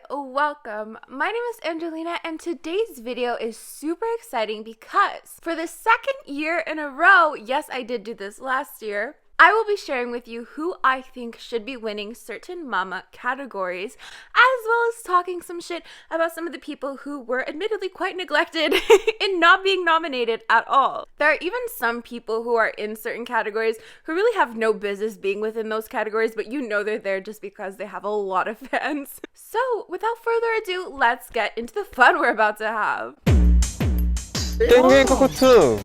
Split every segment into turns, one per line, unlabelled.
welcome. My name is Angelina and today's video is super exciting because for the second year in a row, yes, I did do this last year, I will be sharing with you who I think should be winning certain mama categories, as well as talking some shit about some of the people who were admittedly quite neglected in not being nominated at all. There are even some people who are in certain categories who really have no business being within those categories, but you know they're there just because they have a lot of fans. So without further ado, let's get into the fun we're about to have.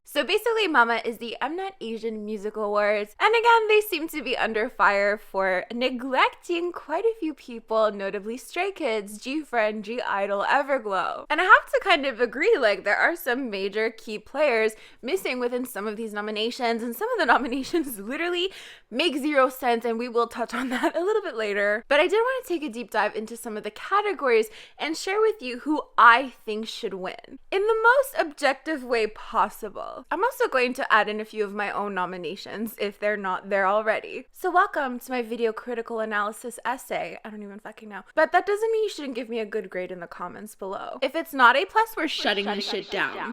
So basically, Mama is the Mnet Asian Music Awards, and again, they seem to be under fire for neglecting quite a few people, notably Stray Kids, G-Friend, G-Idol, Everglow. And I have to kind of agree, like, there are some major key players missing within some of these nominations, and some of the nominations literally make zero sense, and we will touch on that a little bit later. But I did want to take a deep dive into some of the categories and share with you who I think should win in the most objective way possible. I'm also going to add in a few of my own nominations if they're not there already. So welcome to my video critical analysis essay. I don't even fucking know. But that doesn't mean you shouldn't give me a good grade in the comments below. If it's not A+, we're shutting this shit down.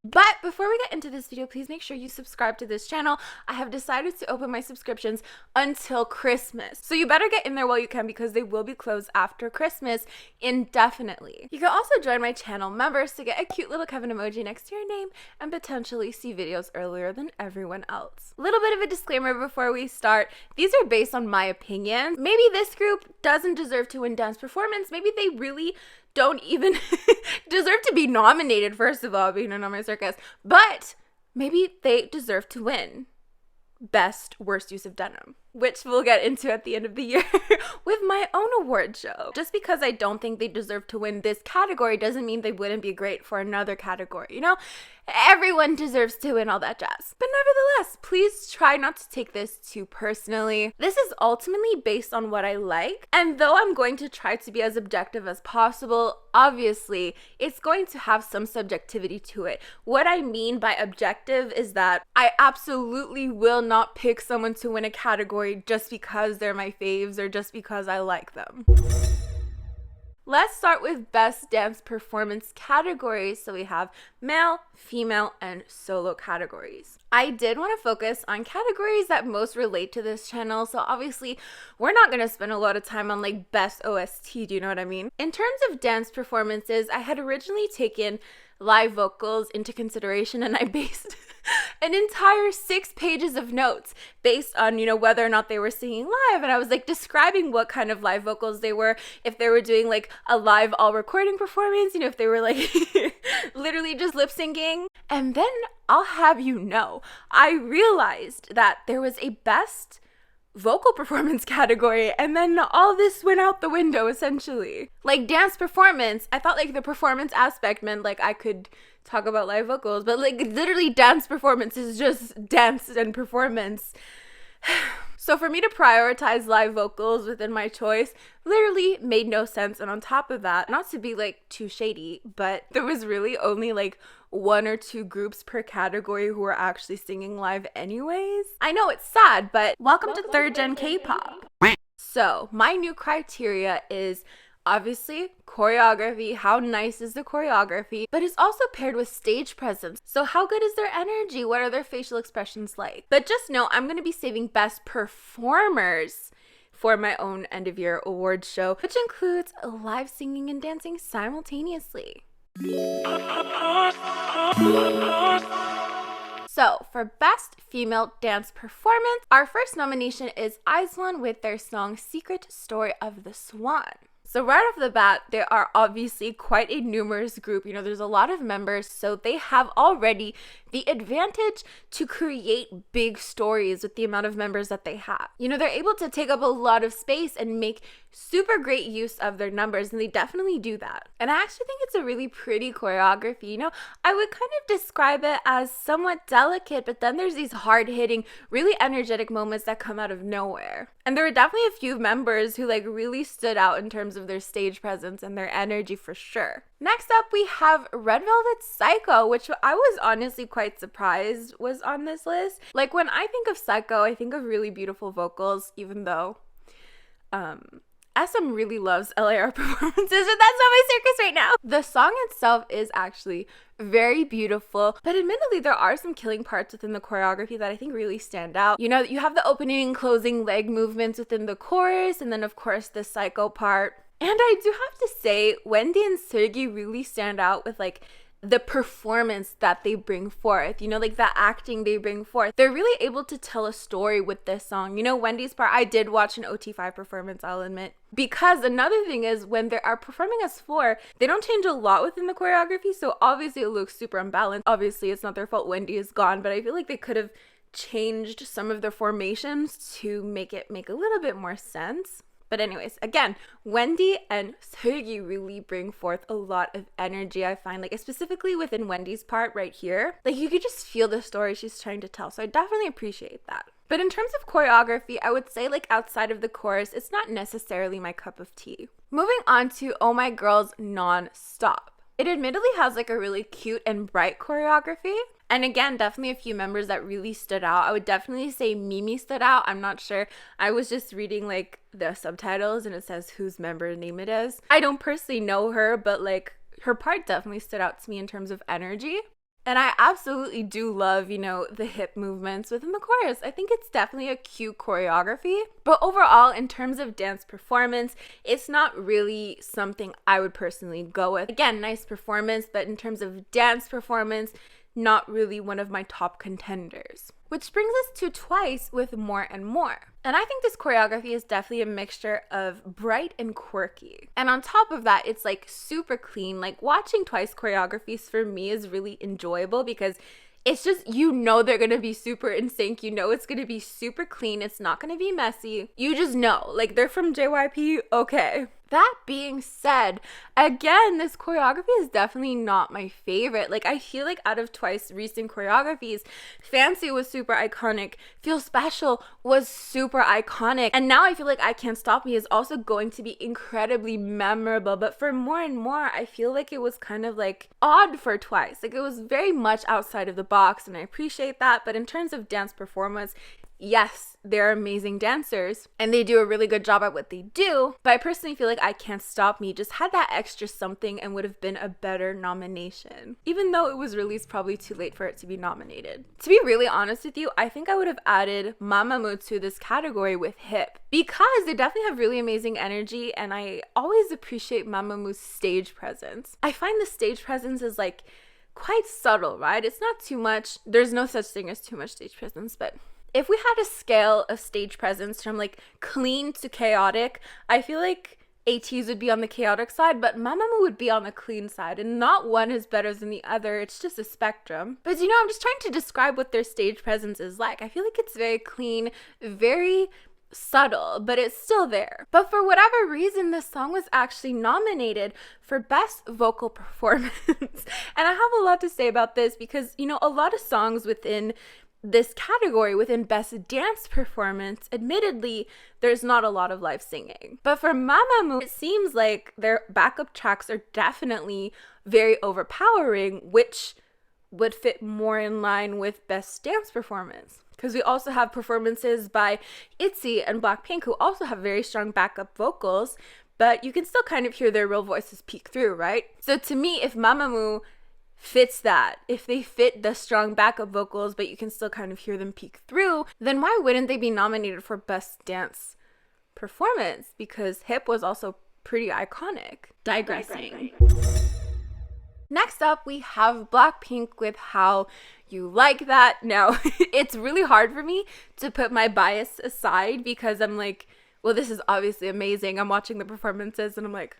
But before we get into this video, please make sure you subscribe to this channel. I have decided to open my subscriptions until Christmas. So you better get in there while you can because they will be closed after Christmas indefinitely. You can also join my channel members to get a cute little Kevin emoji next to your name and potentially see videos earlier than everyone else. Little bit of a disclaimer before we start. These are based on my opinion. Maybe this group doesn't deserve to win dance performance. Maybe they really don't even deserve to be nominated, first of all, being on my circus, but maybe they deserve to win best worst use of denim, which we'll get into at the end of the year with my own award show. Just because I don't think they deserve to win this category doesn't mean they wouldn't be great for another category, you know? Everyone deserves to win, all that jazz. But nevertheless, please try not to take this too personally. This is ultimately based on what I like, and though I'm going to try to be as objective as possible, obviously, it's going to have some subjectivity to it. What I mean by objective is that I absolutely will not pick someone to win a category just because they're my faves or just because I like them. Let's start with best dance performance categories. So we have male, female, and solo categories. I did want to focus on categories that most relate to this channel. So obviously we're not going to spend a lot of time on like best OST. Do you know what I mean? In terms of dance performances, I had originally taken live vocals into consideration and I based an entire 6 pages of notes based on, you know, whether or not they were singing live. And I was like describing what kind of live vocals they were, if they were doing like a live all recording performance, you know, if they were like literally just lip syncing. And then I'll have you know, I realized that there was a best vocal performance category, and then all this went out the window essentially. Like dance performance, I thought like the performance aspect meant like I could talk about live vocals, but like literally dance performance is just dance and performance. So for me to prioritize live vocals within my choice literally made no sense. And on top of that, not to be like too shady, but there was really only like 1 or 2 groups per category who were actually singing live anyways. I know it's sad, but welcome to 3rd gen K-pop. So my new criteria is obviously choreography. How nice is the choreography? But it's also paired with stage presence. So how good is their energy? What are their facial expressions like? But just know I'm going to be saving best performers for my own end of year awards show, which includes live singing and dancing simultaneously. So for best female dance performance, our first nomination is IZ*ONE with their song Secret Story of the Swan. So right off the bat, they are obviously quite a numerous group. You know, there's a lot of members, so they have already the advantage to create big stories with the amount of members that they have. You know, they're able to take up a lot of space and make super great use of their numbers, and they definitely do that. And I actually think it's a really pretty choreography. You know, I would kind of describe it as somewhat delicate, but then there's these hard-hitting, really energetic moments that come out of nowhere. And there were definitely a few members who like really stood out in terms of their stage presence and their energy for sure. Next up, we have Red Velvet Psycho, which I was honestly quite surprised was on this list. Like when I think of Psycho, I think of really beautiful vocals, even though SM really loves LAR performances, but that's not my circus right now. The song itself is actually very beautiful, but admittedly there are some killing parts within the choreography that I think really stand out. You know, you have the opening and closing leg movements within the chorus, and then of course the psycho part. And I do have to say, Wendy and Sergi really stand out with like the performance that they bring forth, you know, like the acting they bring forth. They're really able to tell a story with this song. You know, Wendy's part, I did watch an OT5 performance, I'll admit. Because another thing is, when they are performing as four, they don't change a lot within the choreography, so obviously it looks super unbalanced. Obviously, it's not their fault Wendy is gone, but I feel like they could have changed some of their formations to make it make a little bit more sense. But anyways, again, Wendy and Sergi really bring forth a lot of energy, I find, like specifically within Wendy's part right here. Like you could just feel the story she's trying to tell, so I definitely appreciate that. But in terms of choreography, I would say like outside of the chorus, it's not necessarily my cup of tea. Moving on to Oh My Girl's Non-Stop. It admittedly has like a really cute and bright choreography. And again, definitely a few members that really stood out. I would definitely say Mimi stood out. I'm not sure. I was just reading like the subtitles and it says whose member name it is. I don't personally know her, but like her part definitely stood out to me in terms of energy. And I absolutely do love, you know, the hip movements within the chorus. I think it's definitely a cute choreography. But overall, in terms of dance performance, it's not really something I would personally go with. Again, nice performance, but in terms of dance performance, not really one of my top contenders. Which brings us to Twice with More and More. And I think this choreography is definitely a mixture of bright and quirky. And on top of that, it's like super clean. Like watching Twice choreographies for me is really enjoyable because it's just, you know, they're gonna be super in sync. You know, it's gonna be super clean. It's not gonna be messy. You just know, like they're from JYP, okay. That being said, again, this choreography is definitely not my favorite. Like, I feel like out of Twice's recent choreographies, Fancy was super iconic, Feel Special was super iconic, and now I feel like I Can't Stop Me is also going to be incredibly memorable. But for More and More, I feel like it was kind of like odd for Twice. Like, it was very much outside of the box, and I appreciate that. But in terms of dance performance, yes, they're amazing dancers and they do a really good job at what they do, but I personally feel like I Can't Stop Me just had that extra something and would have been a better nomination, even though it was released probably too late for it to be nominated. To be really honest with you, I think I would have added Mamamoo to this category with Hip because they definitely have really amazing energy, and I always appreciate Mamamoo's stage presence. I find the stage presence is like quite subtle, right? It's not too much. There's no such thing as too much stage presence, but if we had a scale of stage presence from like clean to chaotic, I feel like Ateez would be on the chaotic side, but Mamamoo would be on the clean side, and not one is better than the other. It's just a spectrum. But you know, I'm just trying to describe what their stage presence is like. I feel like it's very clean, very subtle, but it's still there. But for whatever reason, this song was actually nominated for Best Vocal Performance. And I have a lot to say about this because, you know, a lot of songs within this category, within Best Dance Performance, admittedly, there's not a lot of live singing. But for Mamamoo, it seems like their backup tracks are definitely very overpowering, which would fit more in line with Best Dance Performance. Because we also have performances by Itzy and Blackpink, who also have very strong backup vocals, but you can still kind of hear their real voices peek through, right? So to me, if Mamamoo fits that, if they fit the strong backup vocals but you can still kind of hear them peek through, then why wouldn't they be nominated for Best Dance Performance? Because Hip was also pretty iconic. Digressing. Next up, we have Blackpink with How You Like That. Now, it's really hard for me to put my bias aside because I'm like, well, this is obviously amazing. I'm watching the performances and I'm like,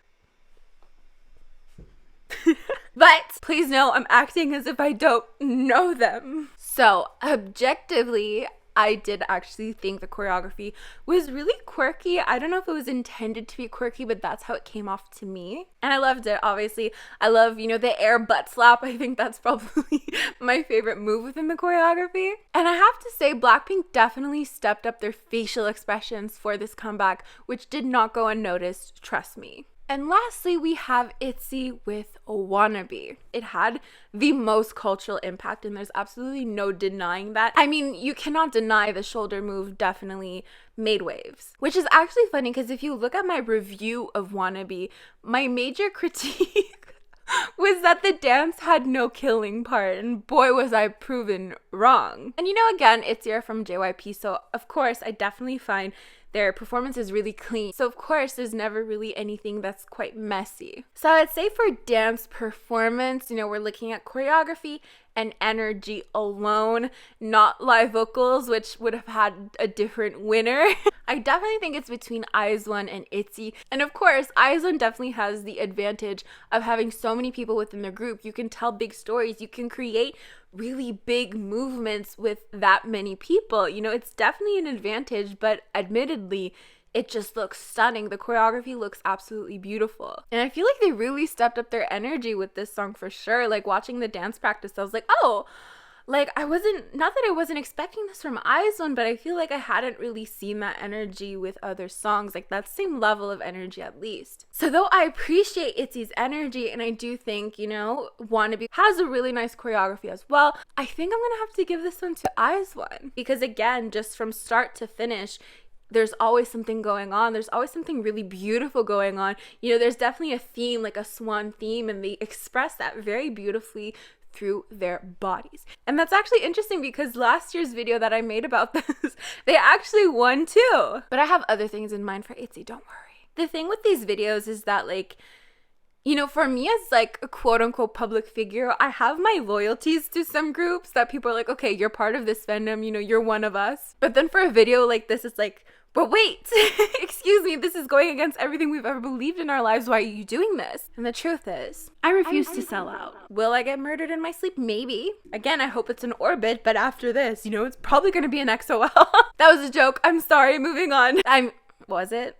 but please know I'm acting as if I don't know them. So objectively, I did actually think the choreography was really quirky. I don't know if it was intended to be quirky, but that's how it came off to me. And I loved it, obviously. I love, you know, the air butt slap. I think that's probably my favorite move within the choreography. And I have to say, Blackpink definitely stepped up their facial expressions for this comeback, which did not go unnoticed, trust me. And lastly, we have Itzy with Wannabe. It had the most cultural impact, and there's absolutely no denying that. I mean, you cannot deny the shoulder move definitely made waves. Which is actually funny, because if you look at my review of Wannabe, my major critique was that the dance had no killing part, and boy was I proven wrong. And you know, again, Itzy are from JYP, so of course I definitely find their performance is really clean. So of course there's never really anything that's quite messy. So I'd say for dance performance, you know, we're looking at choreography and energy alone, not live vocals, which would have had a different winner. I definitely think it's between IZ*ONE and Itzy. And of course, IZ*ONE definitely has the advantage of having so many people within the group. You can tell big stories, you can create really big movements with that many people. You know, it's definitely an advantage, but admittedly, it just looks stunning. The choreography looks absolutely beautiful. And I feel like they really stepped up their energy with this song for sure. Like watching the dance practice, I was like, oh, like I wasn't, not that I wasn't expecting this from IZ*ONE, but I feel like I hadn't really seen that energy with other songs, like that same level of energy at least. So though I appreciate Itzy's energy, and I do think, you know, Wannabe has a really nice choreography as well, I think I'm gonna have to give this one to IZ*ONE. Because again, just from start to finish, there's always something going on. There's always something really beautiful going on. You know, there's definitely a theme, like a swan theme, and they express that very beautifully through their bodies. And that's actually interesting because last year's video that I made about this, they actually won too. But I have other things in mind for Itzy, don't worry. The thing with these videos is that, like, you know, for me as like a quote unquote public figure, I have my loyalties to some groups that people are like, okay, you're part of this fandom, you know, you're one of us. But then for a video like this, it's like, but wait, excuse me, this is going against everything we've ever believed in our lives. Why are you doing this? And the truth is, I refuse to sell out. Will I get murdered in my sleep? Maybe. Again, I hope it's an orbit, but after this, you know, it's probably gonna be an XOL. That was a joke. I'm sorry, moving on. Was it?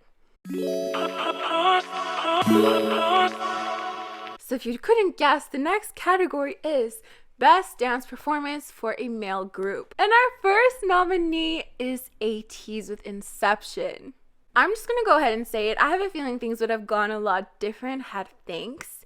So if you couldn't guess, the next category is Best Dance Performance for a Male Group. And our first nominee is Ateez with Inception. I'm just gonna go ahead and say it. I have a feeling things would have gone a lot different had Thanks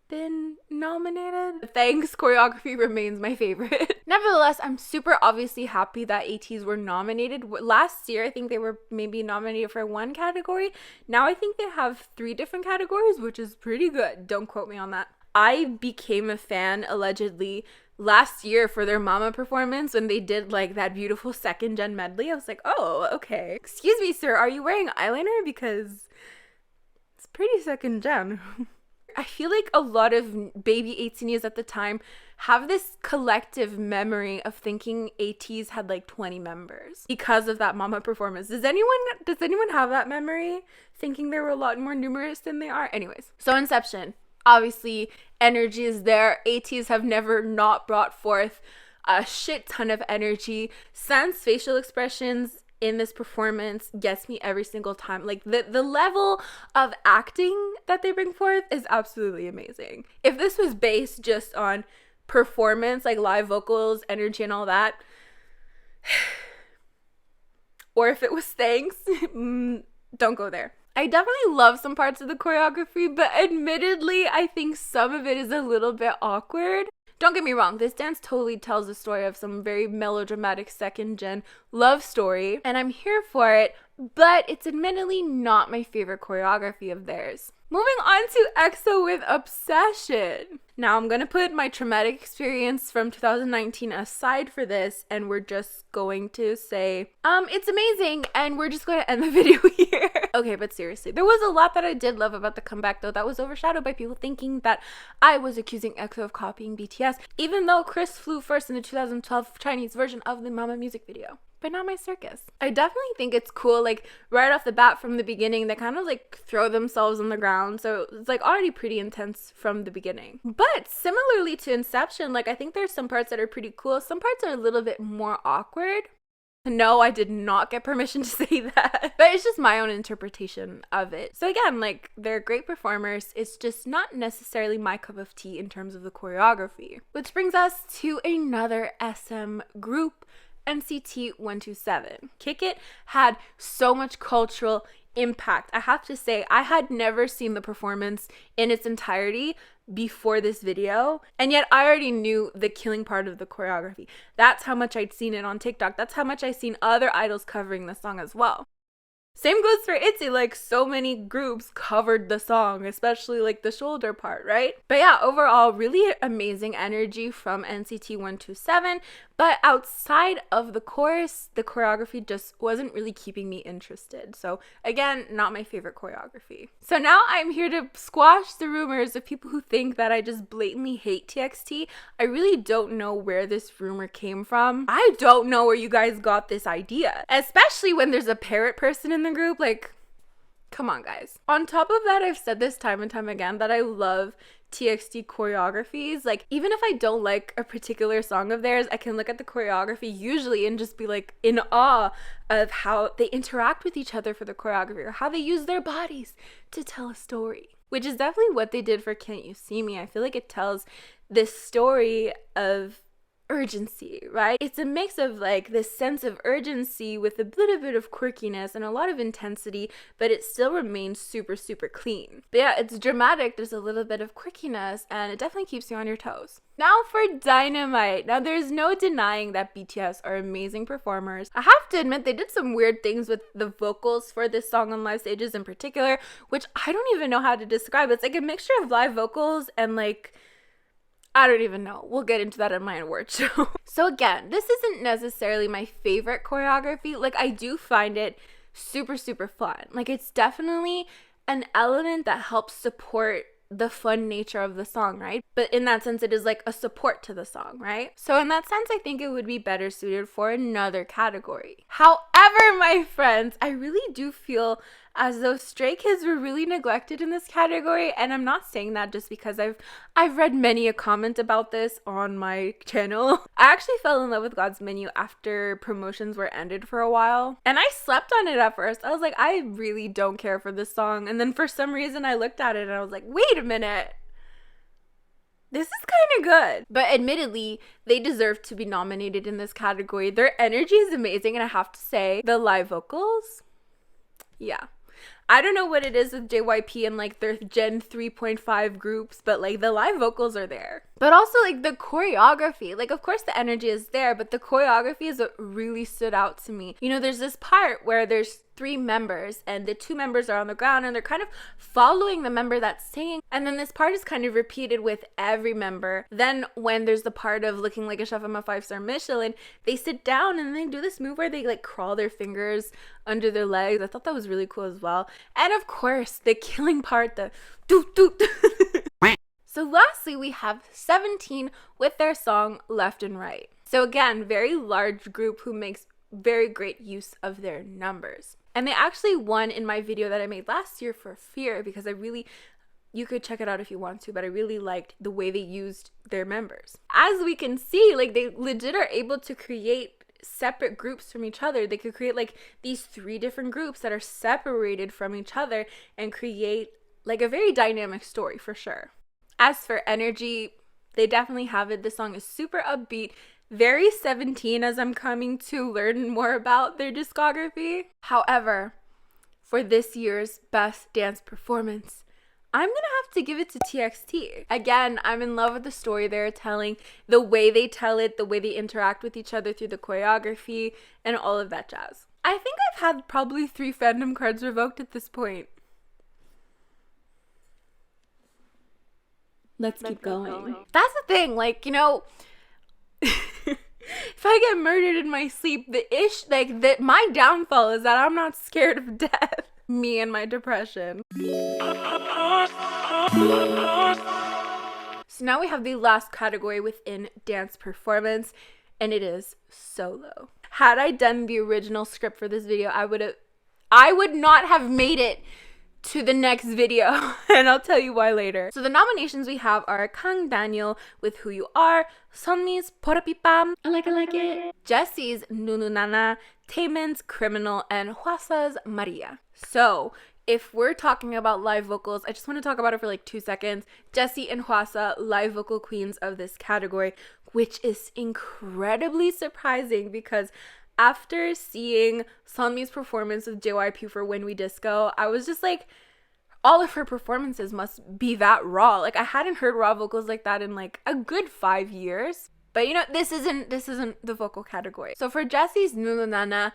been nominated. Thanks choreography remains my favorite. Nevertheless, I'm super obviously happy that Ateez were nominated. Last year, I think they were maybe nominated for one category. Now I think they have 3 different categories, which is pretty good. Don't quote me on that. I became a fan, allegedly, last year for their Mama performance when they did like that beautiful second gen medley. I was like, oh, okay. Excuse me, sir, are you wearing eyeliner? Because it's pretty second gen. I feel like a lot of baby Ateez at the time have this collective memory of thinking Ateez had like 20 members because of that Mama performance. Does anyone have that memory? Thinking they were a lot more numerous than they are? Anyways, so Inception. Obviously, energy is there. Ateez have never not brought forth a shit ton of energy. Sen's facial expressions in this performance gets me every single time. Like the level of acting that they bring forth is absolutely amazing. If this was based just on performance, like live vocals, energy, and all that, or if it was Thanks, don't go there. I definitely love some parts of the choreography, but admittedly, I think some of it is a little bit awkward. Don't get me wrong, this dance totally tells the story of some very melodramatic second gen love story, and I'm here for it, but it's admittedly not my favorite choreography of theirs. Moving on to EXO with Obsession. Now I'm gonna put my traumatic experience from 2019 aside for this, and we're just going to say, it's amazing, and we're just going to end the video here. Okay, but seriously, there was a lot that I did love about the comeback, though, that was overshadowed by people thinking that I was accusing EXO of copying BTS, even though Chris flew first in the 2012 Chinese version of the Mama music video. But not my circus. I definitely think it's cool, like, right off the bat from the beginning, they kind of, like, throw themselves on the ground, so it's, like, already pretty intense from the beginning. But similarly to Inception, like, I think there's some parts that are pretty cool. Some parts are a little bit more awkward. No, I did not get permission to say that. But it's just my own interpretation of it. So again, like, they're great performers. It's just not necessarily my cup of tea in terms of the choreography. Which brings us to another SM group, NCT 127. Kick It had so much cultural impact. I have to say, I had never seen the performance in its entirety before this video, and yet I already knew the killing part of the choreography. That's how much I'd seen it on TikTok. That's how much I'd seen other idols covering the song as well. Same goes for Itzy, like so many groups covered the song, especially like the shoulder part, right? But yeah, overall, really amazing energy from NCT 127, but outside of the chorus, the choreography just wasn't really keeping me interested. So again, not my favorite choreography. So now I'm here to squash the rumors of people who think that I just blatantly hate TXT. I really don't know where this rumor came from. I don't know where you guys got this idea, especially when there's a parrot person in the group. Like, come on, guys. On top of that, I've said this time and time again that I love TXT choreographies. Like, even if I don't like a particular song of theirs, I can look at the choreography usually and just be like in awe of how they interact with each other for the choreography, or how they use their bodies to tell a story, which is definitely what they did for Can't You See Me. I feel like it tells this story of urgency, right? It's a mix of like this sense of urgency with a little bit of quirkiness and a lot of intensity, but it still remains super, super clean. But yeah, it's dramatic. There's a little bit of quirkiness and it definitely keeps you on your toes. Now for Dynamite. Now there's no denying that BTS are amazing performers. I have to admit they did some weird things with the vocals for this song on live stages in particular, which I don't even know how to describe. It's like a mixture of live vocals and like, I don't even know. We'll get into that in my award show. So again, this isn't necessarily my favorite choreography. Like, I do find it super, super fun. Like, it's definitely an element that helps support the fun nature of the song, right? But in that sense, it is like a support to the song, right? So in that sense, I think it would be better suited for another category. However, my friends, I really do feel as though Stray Kids were really neglected in this category, and I'm not saying that just because I've read many a comment about this on my channel. I actually fell in love with God's Menu after promotions were ended for a while, and I slept on it at first. I was like, I really don't care for this song, and then for some reason I looked at it and I was like, wait a minute, this is kind of good. But admittedly, they deserve to be nominated in this category. Their energy is amazing, and I have to say, the live vocals, yeah. I don't know what it is with JYP and like their Gen 3.5 groups, but like the live vocals are there. But also like the choreography, like of course the energy is there, but the choreography is what really stood out to me. You know, there's this part where there's 3 members and the 2 members are on the ground and they're kind of following the member that's singing, and then this part is kind of repeated with every member. Then when there's the part of looking like a chef from a 5-star Michelin, they sit down and they do this move where they like crawl their fingers under their legs. I thought that was really cool as well. And of course the killing part, the doot doot. So lastly, we have 17 with their song Left and Right. So again, very large group who makes very great use of their numbers. And they actually won in my video that I made last year for Fear, because you could check it out if you want to, but I really liked the way they used their members. As we can see, like they legit are able to create separate groups from each other. They could create like these 3 different groups that are separated from each other and create like a very dynamic story for sure. As for energy, they definitely have it. This song is super upbeat, very 17 as I'm coming to learn more about their discography. However, for this year's best dance performance, I'm gonna have to give it to TXT. Again, I'm in love with the story they're telling, the way they tell it, the way they interact with each other through the choreography, and all of that jazz. I think I've had probably 3 fandom cards revoked at this point. Let's keep going. That's the thing, like, you know, if I get murdered in my sleep, my downfall is that I'm not scared of death. Me and my depression. So now we have the last category within dance performance, and it is solo. Had I done the original script for this video, I would not have made it to the next video, and I'll tell you why later. So the nominations we have are Kang Daniel with Who You Are, Sunmi's Porapipam, I like it, Jessie's Nununana, Taemin's Criminal, and Hwasa's Maria. So if we're talking about live vocals, I just want to talk about it for like 2 seconds. Jessie and Hwasa, live vocal queens of this category, which is incredibly surprising because After seeing Sunmi's performance of JYP for When We Disco, I was just like, all of her performances must be that raw. Like, I hadn't heard raw vocals like that in like a good 5 years. But you know, this isn't the vocal category. So for Jessie's Nununana,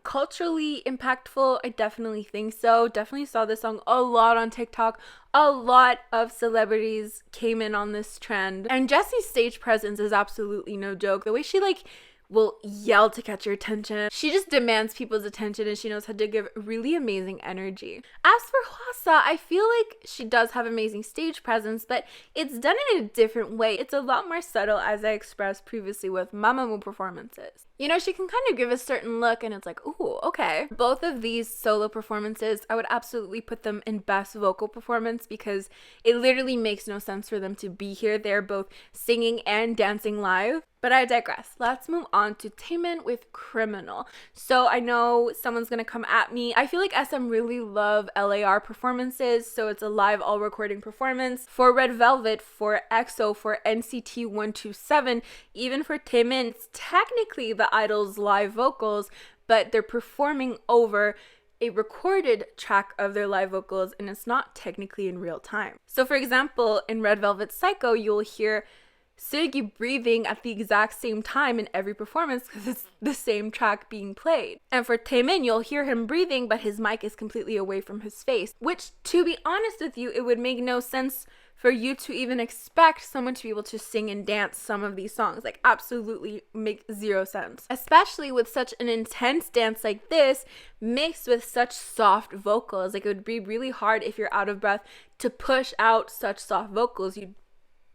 culturally impactful, I definitely think so. Definitely saw this song a lot on TikTok. A lot of celebrities came in on this trend. And Jessie's stage presence is absolutely no joke. The way she like will yell to catch your attention. She just demands people's attention, and she knows how to give really amazing energy. As for Hwasa, I feel like she does have amazing stage presence, but it's done in a different way. It's a lot more subtle, as I expressed previously with Mamamoo performances. You know, she can kind of give a certain look, and it's like, ooh, okay. Both of these solo performances, I would absolutely put them in best vocal performance, because it literally makes no sense for them to be here. They're both singing and dancing live. But I digress. Let's move on to Taemin with Criminal. So I know someone's gonna come at me. I feel like SM really love LAR performances, so it's a live all recording performance. For Red Velvet, for EXO, for NCT 127, even for Taemin, it's technically the idol's live vocals, but they're performing over a recorded track of their live vocals, and it's not technically in real time. So for example, in Red Velvet Psycho, you'll hear Seulgi breathing at the exact same time in every performance because it's the same track being played. And for Taemin, you'll hear him breathing, but his mic is completely away from his face, which, to be honest with you, it would make no sense for you to even expect someone to be able to sing and dance some of these songs. Like, absolutely make zero sense. Especially with such an intense dance like this, mixed with such soft vocals. Like, it would be really hard if you're out of breath to push out such soft vocals. You'd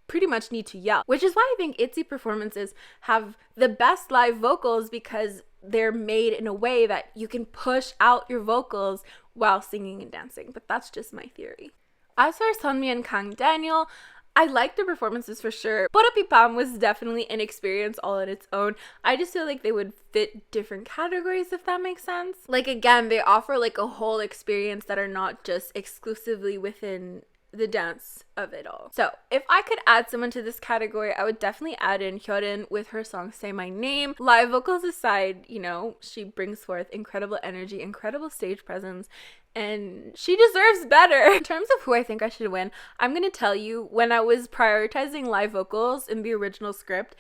pretty much need to yell, which is why I think Itzy performances have the best live vocals, because they're made in a way that you can push out your vocals while singing and dancing. But that's just my theory. As for Sunmi and Kang Daniel, I like their performances for sure. Porapipam was definitely an experience all on its own. I just feel like they would fit different categories, if that makes sense. Like, again, they offer like a whole experience that are not just exclusively within the dance of it all. So if I could add someone to this category, I would definitely add in Hyorin with her song Say My Name. Live vocals aside, you know, she brings forth incredible energy, incredible stage presence, and she deserves better. In terms of who I think I should win, I'm gonna tell you, when I was prioritizing live vocals in the original script,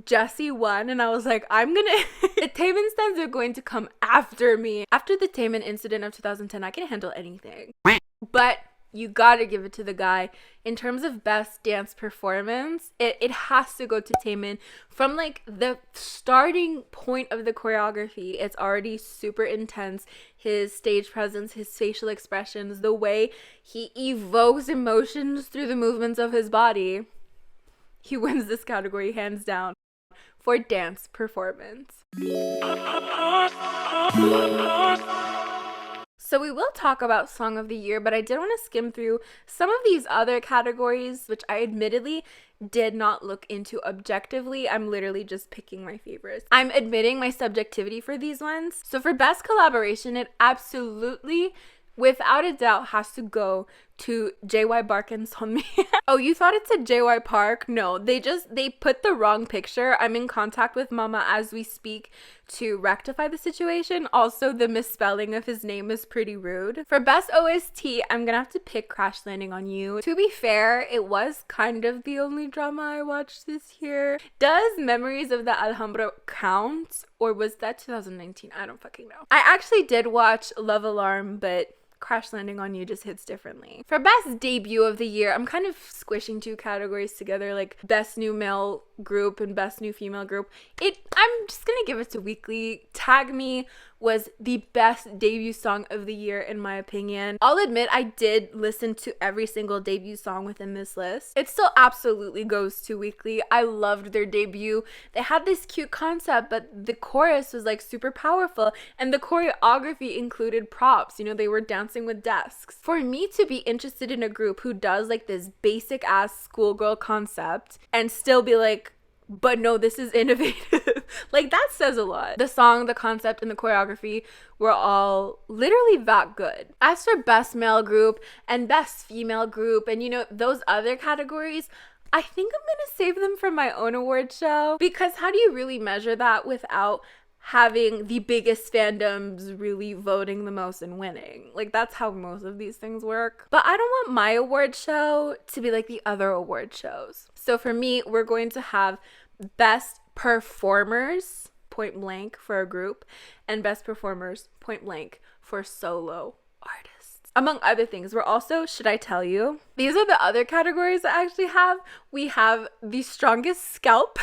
Jessie won, and I was like, the Taemin stans are going to come after me. After the Taemin incident of 2010, I can handle anything. But you gotta give it to the guy. In terms of best dance performance, it has to go to Taemin. From like the starting point of the choreography, it's already super intense. His stage presence, his facial expressions, the way he evokes emotions through the movements of his body. He wins this category hands down for dance performance. So we will talk about Song of the Year, but I did want to skim through some of these other categories, which I admittedly did not look into objectively. I'm literally just picking my favorites. I'm admitting my subjectivity for these ones. So for best collaboration, it absolutely, without a doubt, has to go to JY Park and Sunmi. Oh, you thought it said JY Park? No, they put the wrong picture. I'm in contact with Mama as we speak to rectify the situation. Also, the misspelling of his name is pretty rude. For best OST, I'm gonna have to pick Crash Landing on You. To be fair, it was kind of the only drama I watched this year. Does Memories of the Alhambra count? Or was that 2019? I don't fucking know. I actually did watch Love Alarm, but Crash Landing on You just hits differently. For best debut of the year, I'm kind of squishing two categories together, like best new male group and best new female group. I'm just gonna give it to Weekly. Tag Me was the best debut song of the year in my opinion. I'll admit I did listen to every single debut song within this list. It still absolutely goes to Weekly. I loved their debut. They had this cute concept, but the chorus was like super powerful, and the choreography included props. You know, they were dancing with desks. For me to be interested in a group who does like this basic ass schoolgirl concept and still be like, but no, this is innovative. Like, that says a lot. The song, the concept, and the choreography were all literally that good. As for best male group and best female group and, you know, those other categories, I think I'm gonna save them for my own award show, because how do you really measure that without having the biggest fandoms really voting the most and winning? Like, that's how most of these things work. But I don't want my award show to be like the other award shows. So for me, we're going to have best performers, point blank, for a group, and best performers, point blank, for solo artists. Among other things, we're also, should I tell you? These are the other categories I actually have. We have the strongest scalp.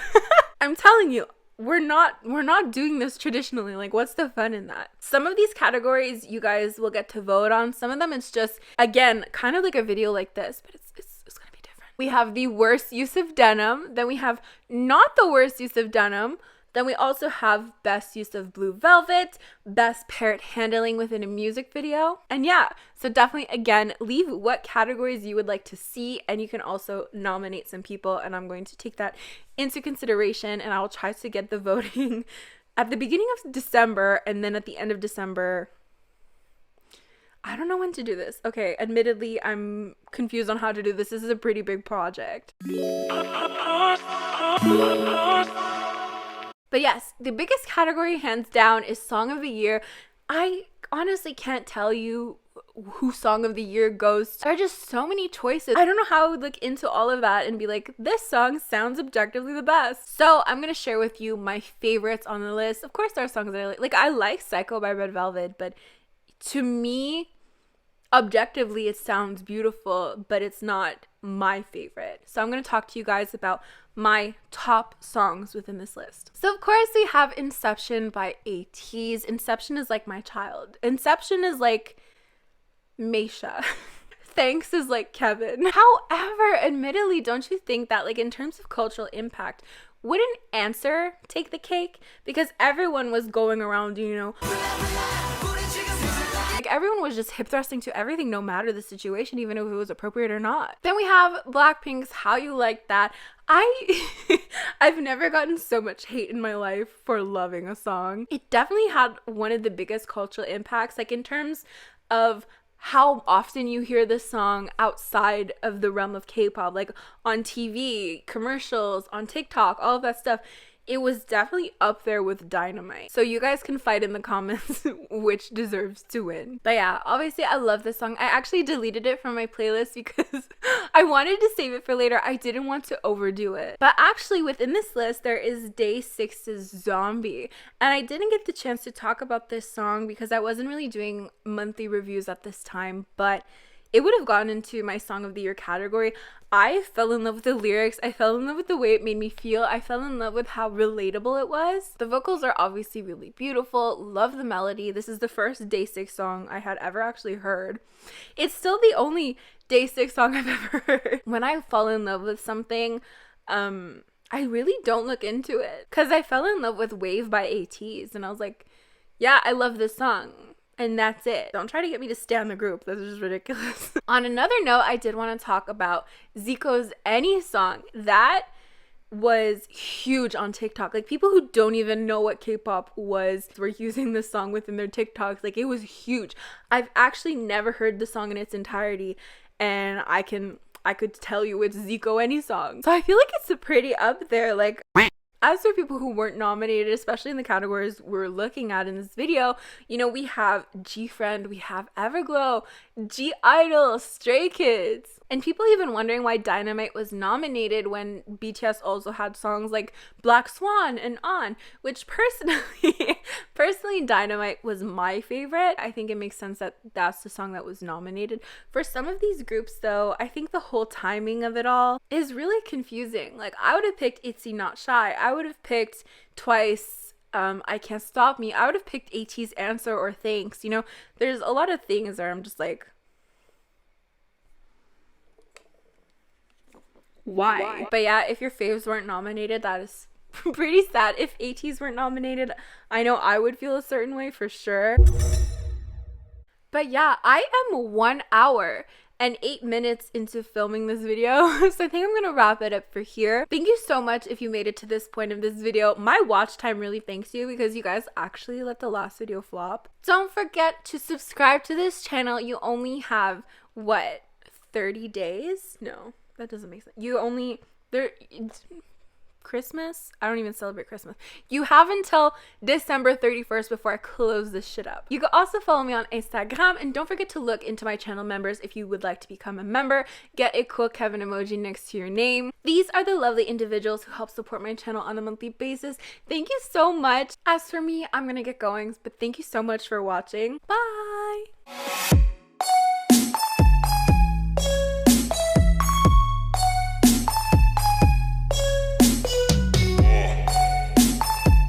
I'm telling you, we're not doing this traditionally. Like, what's the fun in that? Some of these categories you guys will get to vote on. Some of them it's just, again, kind of like a video like this, but it's gonna be different. We have the worst use of denim. Then we have not the worst use of denim. Then we also have best use of blue velvet, best parrot handling within a music video. And yeah, so definitely, again, leave what categories you would like to see, and you can also nominate some people, and I'm going to take that into consideration, and I'll try to get the voting at the beginning of December, and then at the end of December. I don't know when to do this. Okay, admittedly, I'm confused on how to do this. This is a pretty big project. But yes, the biggest category, hands down, is Song of the Year. I honestly can't tell you who Song of the Year goes to. There are just so many choices. I don't know how I would look into all of that and be like, this song sounds objectively the best. So I'm going to share with you my favorites on the list. Of course, there are songs that I like. Like, I like Psycho by Red Velvet, but to me, objectively, it sounds beautiful, but it's not my favorite. So I'm going to talk to you guys about my top songs within this list. So of course we have Inception by Ateez. Inception is like my child. Inception is like Meisha. Thanks is like Kevin. However, admittedly, don't you think that, like, in terms of cultural impact, wouldn't Answer take the cake? Because everyone was going around, you know, like, everyone was just hip thrusting to everything, no matter the situation, even if it was appropriate or not. Then we have Blackpink's How You Like That. I've never gotten so much hate in my life for loving a song. It definitely had one of the biggest cultural impacts, like in terms of how often you hear this song outside of the realm of K-pop, like on TV, commercials, on TikTok, all of that stuff. It was definitely up there with Dynamite. So you guys can fight in the comments which deserves to win. But yeah, obviously I love this song. I actually deleted it from my playlist because I wanted to save it for later. I didn't want to overdo it. But actually within this list, there is Day 6's Zombie. And I didn't get the chance to talk about this song because I wasn't really doing monthly reviews at this time, but it would have gone into my Song of the Year category. I fell in love with the lyrics. I fell in love with the way it made me feel. I fell in love with how relatable it was. The vocals are obviously really beautiful. Love the melody. This is the first Day 6 song I had ever actually heard. It's still the only Day 6 song I've ever heard. When I fall in love with something, I really don't look into it. Because I fell in love with Wave by Ateez. And I was like, yeah, I love this song. And that's it. Don't try to get me to stay on the group. That's just ridiculous. On another note, I did want to talk about Zico's Any song. That was huge on TikTok. Like, people who don't even know what K-pop was were using this song within their TikToks. Like, it was huge. I've actually never heard the song in its entirety, and I could tell you it's Zico Any song. So I feel like it's pretty up there. Like, as for people who weren't nominated, especially in the categories we're looking at in this video, you know, we have G-Friend, we have Everglow, G-Idol, Stray Kids. And people even wondering why Dynamite was nominated when BTS also had songs like Black Swan and On, which personally Dynamite was my favorite. I think it makes sense that that's the song that was nominated. For some of these groups though, I think the whole timing of it all is really confusing. Like, I would have picked Itzy Not Shy. I would have picked Twice, I Can't Stop Me. I would have picked Ateez Answer or Thanks. You know, there's a lot of things where I'm just like, why? But yeah, if your faves weren't nominated, that is pretty sad. If Ateez weren't nominated, I know I would feel a certain way for sure. But yeah, I am 1 hour and 8 minutes into filming this video, so I think I'm gonna wrap it up for here. Thank you so much if you made it to this point of this video. My watch time really thanks you because you guys actually let the last video flop. Don't forget to subscribe to this channel. You only have, what, 30 days? No. That doesn't make sense. You only, there, Christmas? I don't even celebrate Christmas. You have until December 31st before I close this shit up. You can also follow me on Instagram, and don't forget to look into my channel members if you would like to become a member. Get a cool Kevin emoji next to your name. These are the lovely individuals who help support my channel on a monthly basis. Thank you so much. As for me, I'm gonna get going, but thank you so much for watching. Bye!